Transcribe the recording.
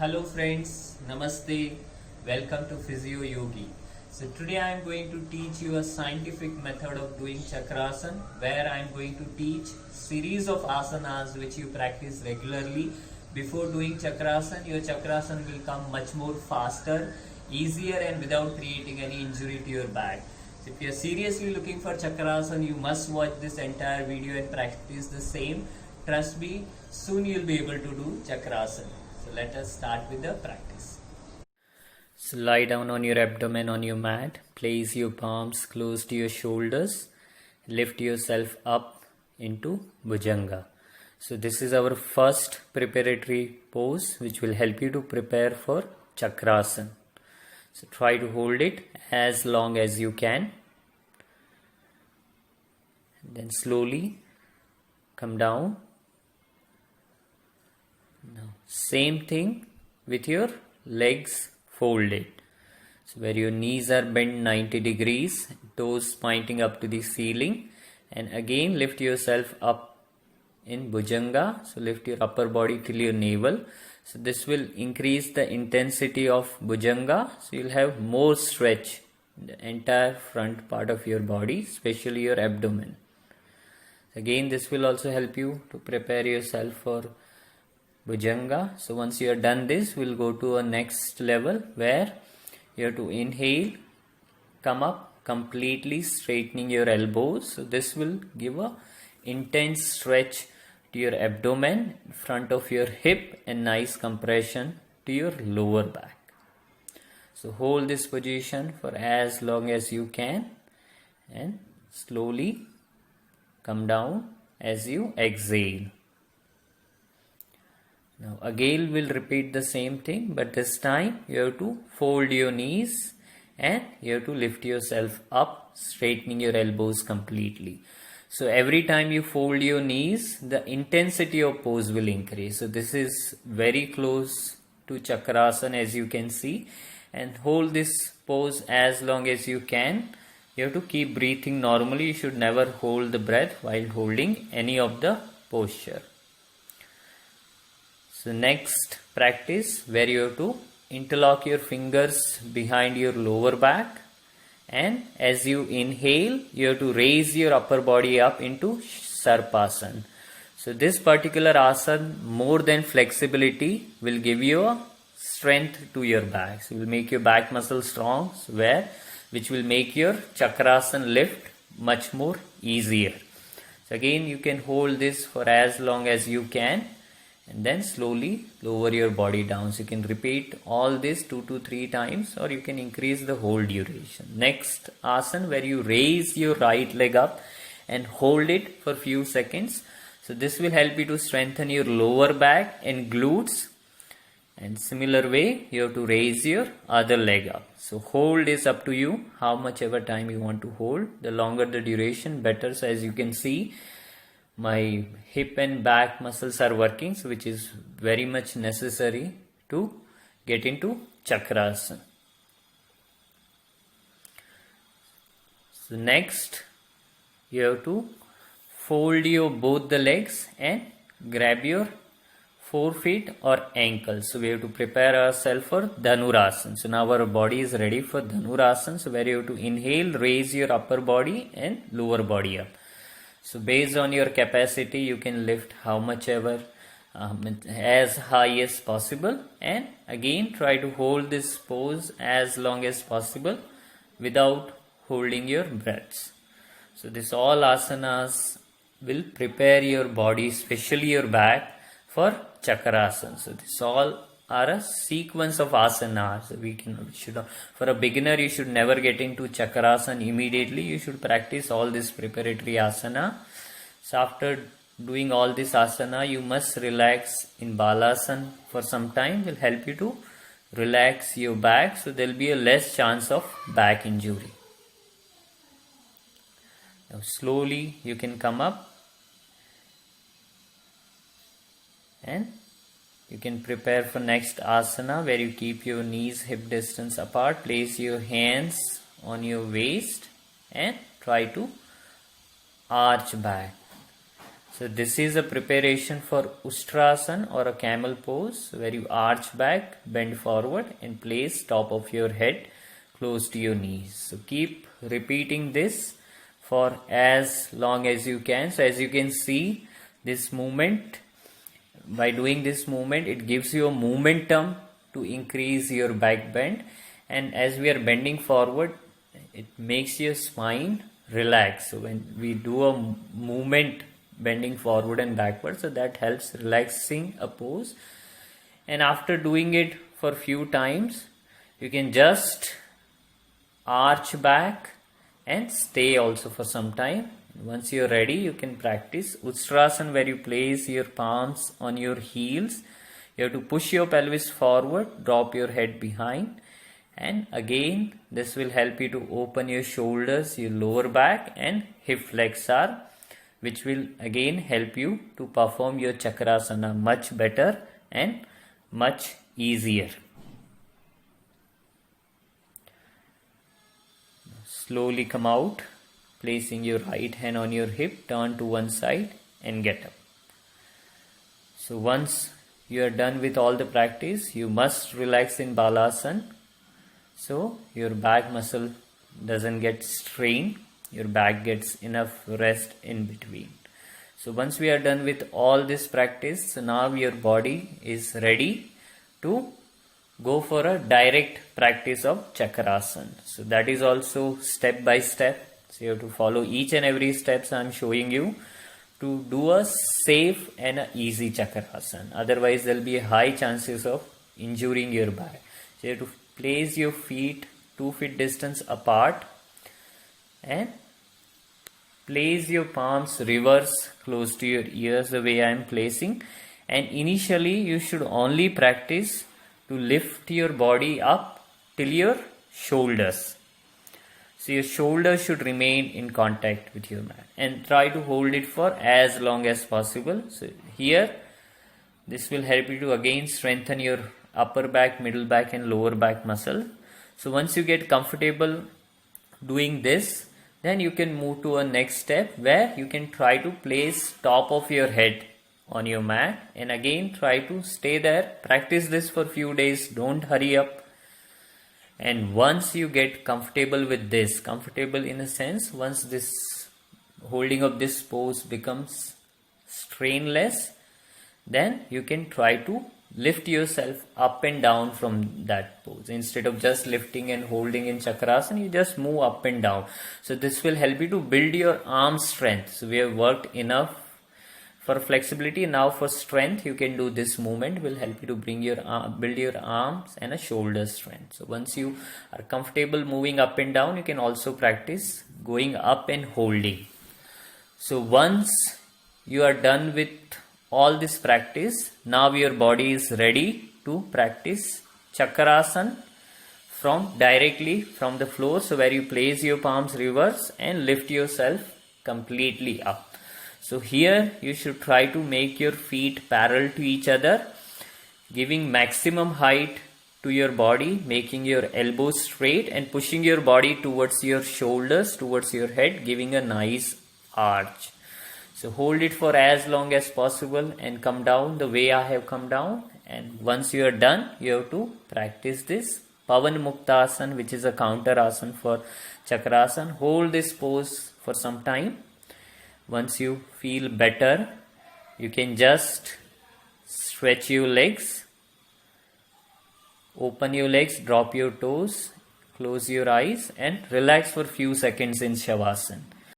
Hello friends, Namaste, welcome to Physio Yogi. So today I am going to teach you a scientific method of doing Chakrasana where I am going to teach series of asanas which you practice regularly. Before doing Chakrasana, your Chakrasana will come much more faster, easier and without creating any injury to your back. So if you are seriously looking for Chakrasana, you must watch this entire video and practice the same. Trust me, soon you will be able to do Chakrasana. So let us start with the practice. So lie down on your abdomen on your mat. Place your palms close to your shoulders. Lift yourself up into Bhujanga. So this is our first preparatory pose which will help you to prepare for Chakrasana. So try to hold it as long as you can. Then slowly come down. Now same thing with your legs folded. So where your knees are bent 90 degrees, toes pointing up to the ceiling, and again lift yourself up in Bhujanga. So lift your upper body till your navel. So this will increase the intensity of Bhujanga. So you'll have more stretch in the entire front part of your body, especially your abdomen. Again, this will also help you to prepare yourself for Bhujanga. So once you are done this, we'll go to a next level where you have to inhale, come up, completely straightening your elbows. So this will give a intense stretch to your abdomen, front of your hip, and nice compression to your lower back. So hold this position for as long as you can and slowly come down as you exhale. Now again we'll repeat the same thing, but this time you have to fold your knees and you have to lift yourself up, straightening your elbows completely. So every time you fold your knees, the intensity of pose will increase. So this is very close to Chakrasana as you can see, and hold this pose as long as you can. You have to keep breathing normally. You should never hold the breath while holding any of the posture. So next practice where you have to interlock your fingers behind your lower back, and as you inhale you have to raise your upper body up into Sarpasana. So this particular asana, more than flexibility, will give you a strength to your back. So it will make your back muscle strong, which will make your Chakrasana lift much more easier. So again you can hold this for as long as you can and then slowly lower your body down. So you can repeat all this 2 to 3 times, or you can increase the hold duration. Next asana where you raise your right leg up and hold it for few seconds. So this will help you to strengthen your lower back and glutes. And similar way you have to raise your other leg up. So hold is up to you, how much ever time you want to hold. The longer the duration, better. So as you can see, my hip and back muscles are working, so which is very much necessary to get into Chakrasana. So next you have to fold your both the legs and grab your forefeet or ankles. So we have to prepare ourselves for Dhanurasana. So now our body is ready for Dhanurasana. So where you have to inhale, raise your upper body and lower body up. So based on your capacity, you can lift how much ever as high as possible, and again try to hold this pose as long as possible without holding your breaths. So this all asanas will prepare your body, especially your back, for Chakrasana. So this all are a sequence of asanas. For a beginner, you should never get into Chakrasana immediately. You should practice all this preparatory asana. So after doing all this asana, you must relax in Balasana for some time. It will help you to relax your back, so there will be a less chance of back injury. Now slowly you can come up and you can prepare for next asana where you keep your knees hip distance apart. Place your hands on your waist and try to arch back. So this is a preparation for Ustrasana or a camel pose, where you arch back, bend forward and place top of your head close to your knees. So keep repeating this for as long as you can. So as you can see, this movement, by doing this movement, it gives you a momentum to increase your back bend, and as we are bending forward, it makes your spine relax. So when we do a movement bending forward and backward, so that helps relaxing a pose. And after doing it for few times, you can just arch back and stay also for some time. Once you're ready, you can practice Ustrasana, where you place your palms on your heels. You have to push your pelvis forward, drop your head behind, and again this will help you to open your shoulders, your lower back and hip flexor, which will again help you to perform your Chakrasana much better and much easier. Slowly come out, placing your right hand on your hip, turn to one side and get up. So once you are done with all the practice, you must relax in Balasana, so your back muscle doesn't get strained, your back gets enough rest in between. So once we are done with all this practice, so now your body is ready to go for a direct practice of Chakrasana. So that is also step by step. So you have to follow each and every steps I am showing you to do a safe and a easy Chakrasana. Otherwise there will be high chances of injuring your back. So you have to place your feet 2 feet distance apart and place your palms reverse close to your ears the way I am placing. And initially you should only practice to lift your body up till your shoulders. So your shoulders should remain in contact with your mat, and try to hold it for as long as possible. So here this will help you to again strengthen your upper back, middle back and lower back muscle. So once you get comfortable doing this, then you can move to a next step where you can try to place top of your head on your mat, and again try to stay there. Practice this for few days, don't hurry up. And once you get comfortable with this, comfortable in a sense, once this holding of this pose becomes strainless, then you can try to lift yourself up and down from that pose. Instead of just lifting and holding in Chakrasana, you just move up and down. So this will help you to build your arm strength. So we have worked enough for flexibility. Now for strength, you can do this movement, will help you to bring your build your arms and a shoulder strength. So once you are comfortable moving up and down, you can also practice going up and holding. So once you are done with all this practice, now your body is ready to practice Chakrasana directly from the floor. So where you place your palms reverse and lift yourself completely up. So here you should try to make your feet parallel to each other, giving maximum height to your body, making your elbows straight and pushing your body towards your shoulders, towards your head, giving a nice arch. So hold it for as long as possible and come down the way I have come down. And once you are done, you have to practice this Pavan Muktasana, which is a counter asana for Chakrasana. Hold this pose for some time. Once you feel better, you can just stretch your legs, open your legs, drop your toes, close your eyes and relax for few seconds in Shavasana.